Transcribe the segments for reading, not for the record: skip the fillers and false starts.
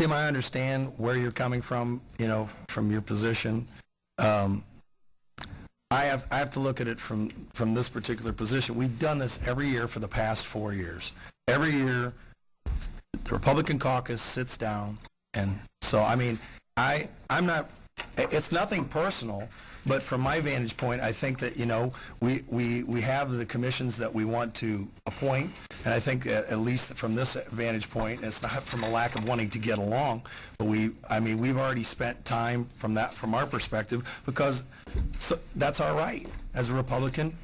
Tim, I understand where you're coming from, from your position. I have to look at it from this particular position. We've done this every year for the past 4 years. Every year, the Republican caucus sits down, and so, I mean, I'm not, it's nothing personal, but from my vantage point, I think that, we have the commissions that we want to appoint, and I think at least from this vantage point, it's not from a lack of wanting to get along, but we've already spent time from our perspective, because that's our right as a Republican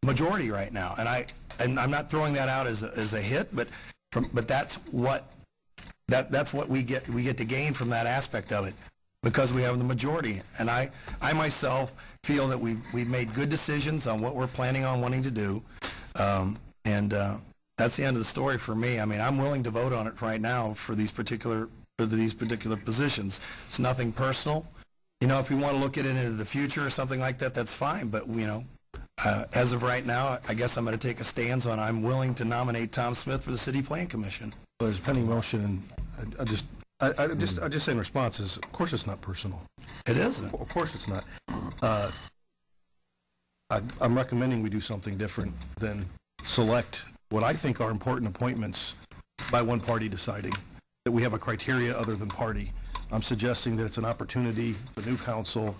majority right now, and I'm not throwing that out as a hit, but that's what we get to gain from that aspect of it, because we have the majority. And I myself feel that we've made good decisions on what we're planning on wanting to do, and that's the end of the story for me. I mean, I'm willing to vote on it right now for these particular positions. It's nothing personal. If you want to look at it into the future or something like that, that's fine. But as of right now, I guess I'm going to take a stance on I'm willing to nominate Tom Smith for the City Plan Commission. Well, there's a pending motion, and I just say in response is, of course it's not personal. It isn't. Of course it's not. I'm recommending we do something different than select what I think are important appointments by one party deciding, that we have a criteria other than party. I'm suggesting that it's an opportunity for new council,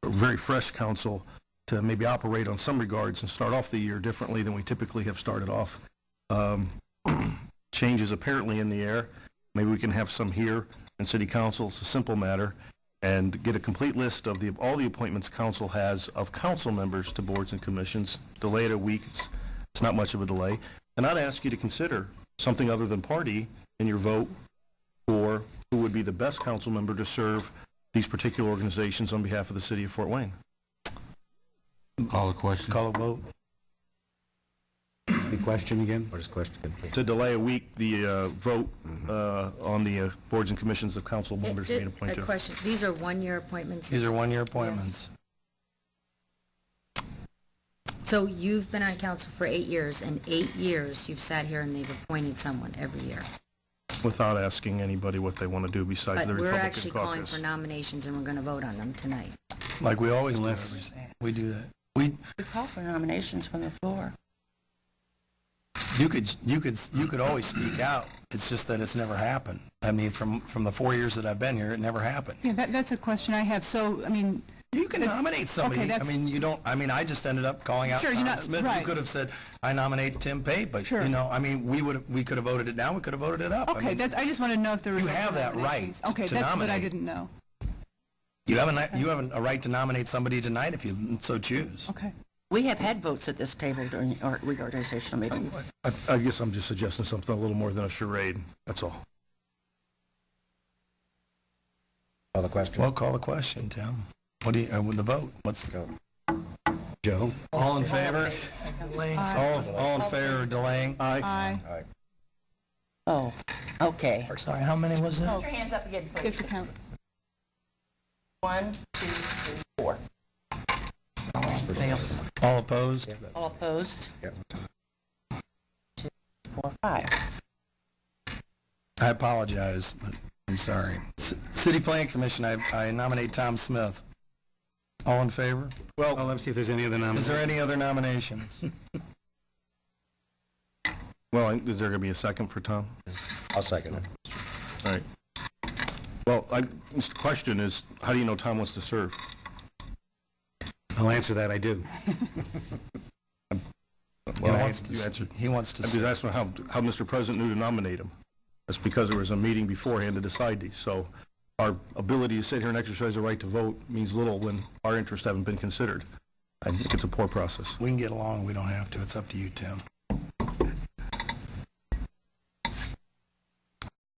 a very fresh council, to maybe operate on some regards and start off the year differently than we typically have started off. Change is apparently in the air. Maybe we can have some here in City Council. It's a simple matter, and get a complete list of all the appointments council has of council members to boards and commissions. Delay it a week. It's not much of a delay. And I'd ask you to consider something other than party in your vote for who would be the best council member to serve these particular organizations on behalf of the city of Fort Wayne. Call a question. Call a vote. The question again? What is the question? To delay a week the vote on the boards and commissions of council members being appointed. A question. These are one-year appointments? These are one-year appointments. So you've been on council for 8 years, and 8 years you've sat here and they've appointed someone every year. Without asking anybody what they want to do besides the Republican But we're actually calling caucus. for nominations, and we're going to vote on them tonight. Like we always do. We do that. We call for nominations from the floor. You could always speak out. It's just that it's never happened. I mean, from the 4 years that I've been here, it never happened. Yeah, that's a question I have. So, I mean, you can nominate somebody. Okay, I mean, you don't. I mean, I just ended up calling out Tom Smith. Right. You could have said, "I nominate Tim Pape," but sure. I mean, we could have voted it down. We could have voted it up. Okay, I mean, I just want to know if there was. You have that right. Okay, to that's nominate. what I didn't know. You have a right to nominate somebody tonight if you so choose. Okay. We have had votes at this table during our reorganizational meeting. I guess I'm just suggesting something a little more than a charade. That's all. Call the question. Well, call the question, Tim. What do you with the vote? What's Joe? all in favor? All in favor of delaying? Aye. Aye. Oh, okay. Sorry, how many was it? Put your hands up again, please. Just to count. 1, 2, 3, 4. Fails. All opposed? All opposed? Yep. 2, 4, 5. I apologize, but I'm sorry. City Plan Commission, I nominate Tom Smith. All in favor? Well, let's see if there's any other Is nominations. there any other nominations? Well, is there going to be a second for Tom? I'll second it. All right. Well, the question is, how do you know Tom wants to serve? I'll answer that. I do. Well, He answered. He wants to. I'm just asking how Mr. President knew to nominate him. That's because there was a meeting beforehand to decide these. So our ability to sit here and exercise the right to vote means little when our interests haven't been considered. I think it's a poor process. We can get along. We don't have to. It's up to you, Tim.